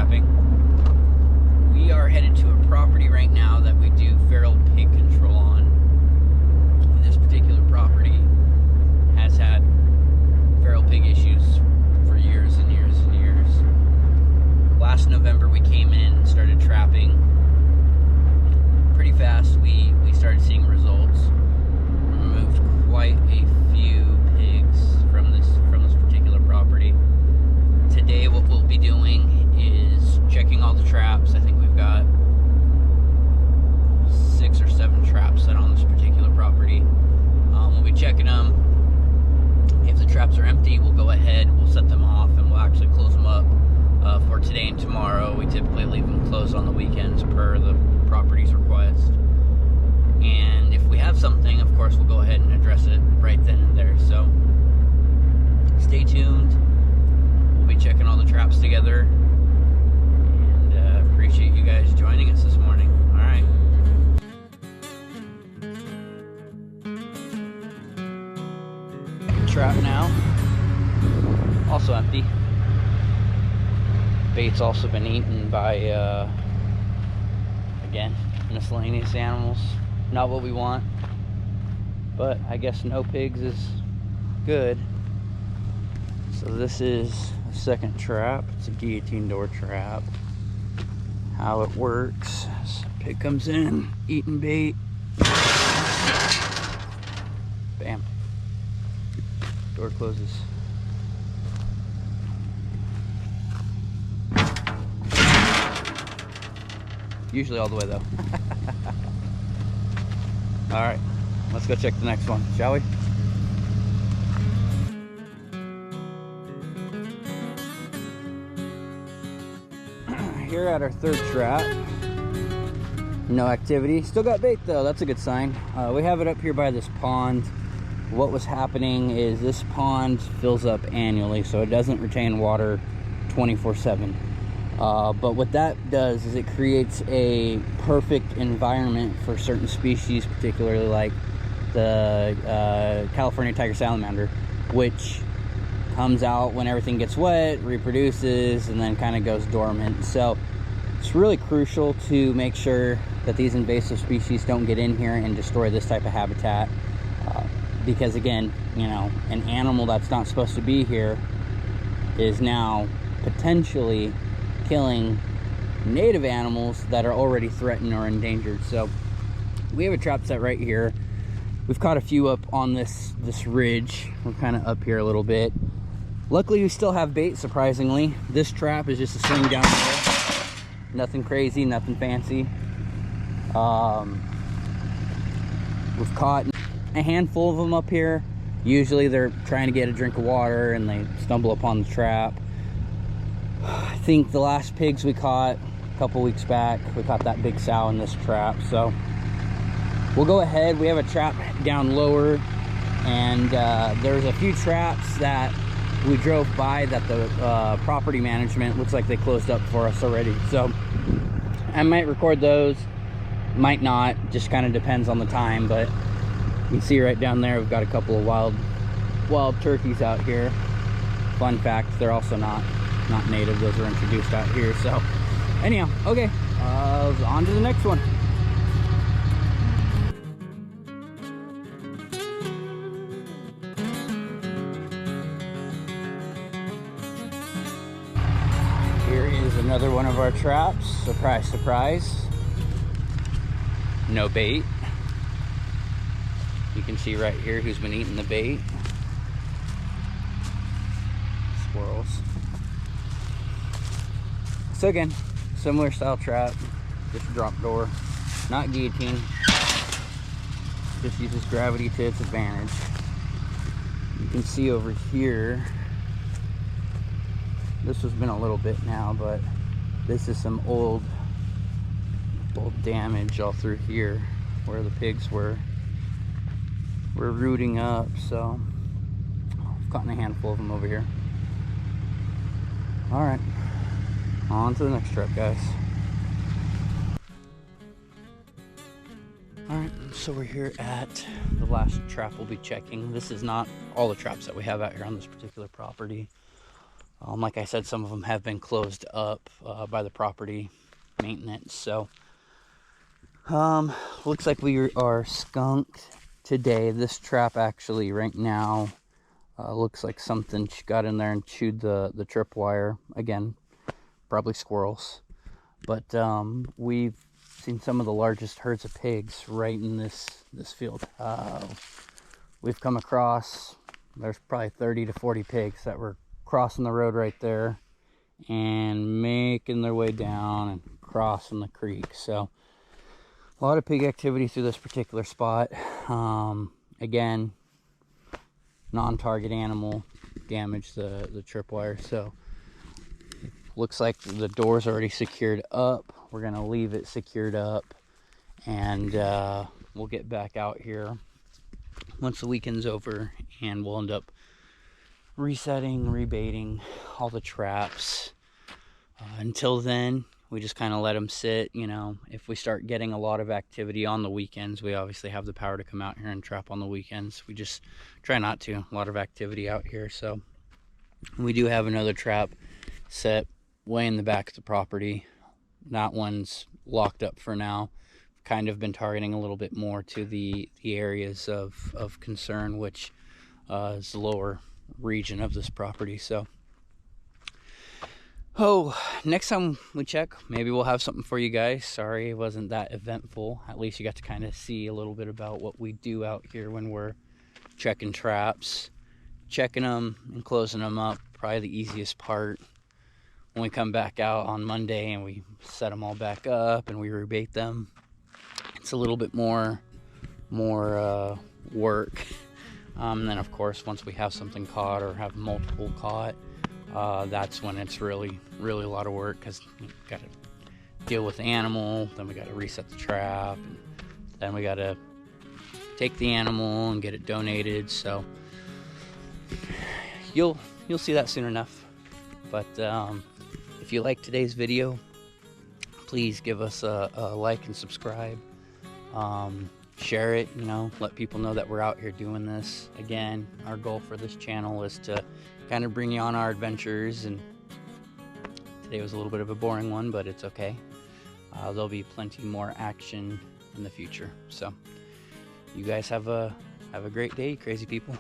trapping. We are headed to a property right now that we do feral pig control on. And this particular property has had feral pig issues for years and years and years. Last November we came in and started trapping. Pretty fast we started seeing results. We removed quite a few pigs from this particular property. Today what we'll be doing is checking all the traps. I think we've got 6 or 7 traps set on this particular property. We'll be checking them. If the traps are empty, we'll go ahead, we'll set them off, and we'll actually close them up for today and tomorrow. We typically leave them closed on the weekends per the property's request. And if we have something, of course, we'll go ahead and address it right then and there. So stay tuned. We'll be checking all the traps together, and appreciate you guys joining us this morning. All right. Trap now. Also empty. Bait's also been eaten by, again, miscellaneous animals. Not what we want, but I guess no pigs is good. So this is a second trap. It's a guillotine door trap. How it works is pig comes in, eating bait. Bam. Door closes. Usually all the way though. All right, let's go check the next one, shall we? Here at our third trap. No activity. Still got bait though, that's a good sign. We have it up here by this pond. What was happening is this pond fills up annually, so it doesn't retain water 24/7. But what that does is it creates a perfect environment for certain species, particularly like the California tiger salamander, which comes out when everything gets wet, reproduces, and then kind of goes dormant. So it's really crucial to make sure that these invasive species don't get in here and destroy this type of habitat. Because again, you know, an animal that's not supposed to be here is now potentially killing native animals that are already threatened or endangered. So we have a trap set right here. We've caught a few up on this ridge. We're kind of up here a little bit. Luckily we still have bait, surprisingly. This trap is just a swing down there. Nothing crazy, nothing fancy. We've caught a handful of them up here. Usually they're trying to get a drink of water and they stumble upon the trap. I think the last pigs we caught a couple weeks back, we caught that big sow in this trap. So we'll go ahead. We have a trap down lower, and there's a few traps that we drove by that the property management looks like they closed up for us already. So I might record those, might not, just kind of depends on the time. But you can see right down there we've got a couple of wild turkeys out here. Fun fact, they're also not native. Those are introduced out here. So anyhow, okay, on to the next one. Here is another one of our traps. Surprise, surprise. No bait. You can see right here who's been eating the bait. Squirrels. So again, similar style trap, just drop door, not guillotine, just uses gravity to its advantage. You can see over here, this has been a little bit now, but this is some old damage all through here where the pigs were rooting up. So I've caught a handful of them over here. All right. On to the next trap, guys. Alright, so we're here at the last trap we'll be checking. This is not all the traps that we have out here on this particular property. Like I said, some of them have been closed up by the property maintenance. So looks like we are skunked today. This trap actually right now looks like something got in there and chewed the tripwire. Again, probably squirrels. But we've seen some of the largest herds of pigs right in this field. We've come across, there's probably 30 to 40 pigs that were crossing the road right there and making their way down and crossing the creek. So a lot of pig activity through this particular spot. Again, non-target animal damaged the tripwire. So looks like the door's already secured up. We're gonna leave it secured up, and we'll get back out here once the weekend's over, and we'll end up resetting, rebaiting all the traps. Until then, we just kind of let them sit. You know, if we start getting a lot of activity on the weekends, we obviously have the power to come out here and trap on the weekends. We just try not to. A lot of activity out here. So we do have another trap set way in the back of the property. That one's locked up for now. Kind of been targeting a little bit more to the areas of concern, which is the lower region of this property. So next time we check, maybe we'll have something for you guys. Sorry it wasn't that eventful. At least you got to kind of see a little bit about what we do out here when we're checking traps. Checking them and closing them up, probably the easiest part. When we come back out on Monday and we set them all back up and we rebait them, it's a little bit more work. And then of course, once we have something caught or have multiple caught, that's when it's really a lot of work, because you got to deal with the animal, then we got to reset the trap, and then we got to take the animal and get it donated. So you'll see that soon enough. But if you like today's video, please give us a like and subscribe. Share it, you know, let people know that we're out here doing this. Again, our goal for this channel is to kind of bring you on our adventures, and today was a little bit of a boring one, but it's okay. There'll be plenty more action in the future. So you guys have a great day, crazy people.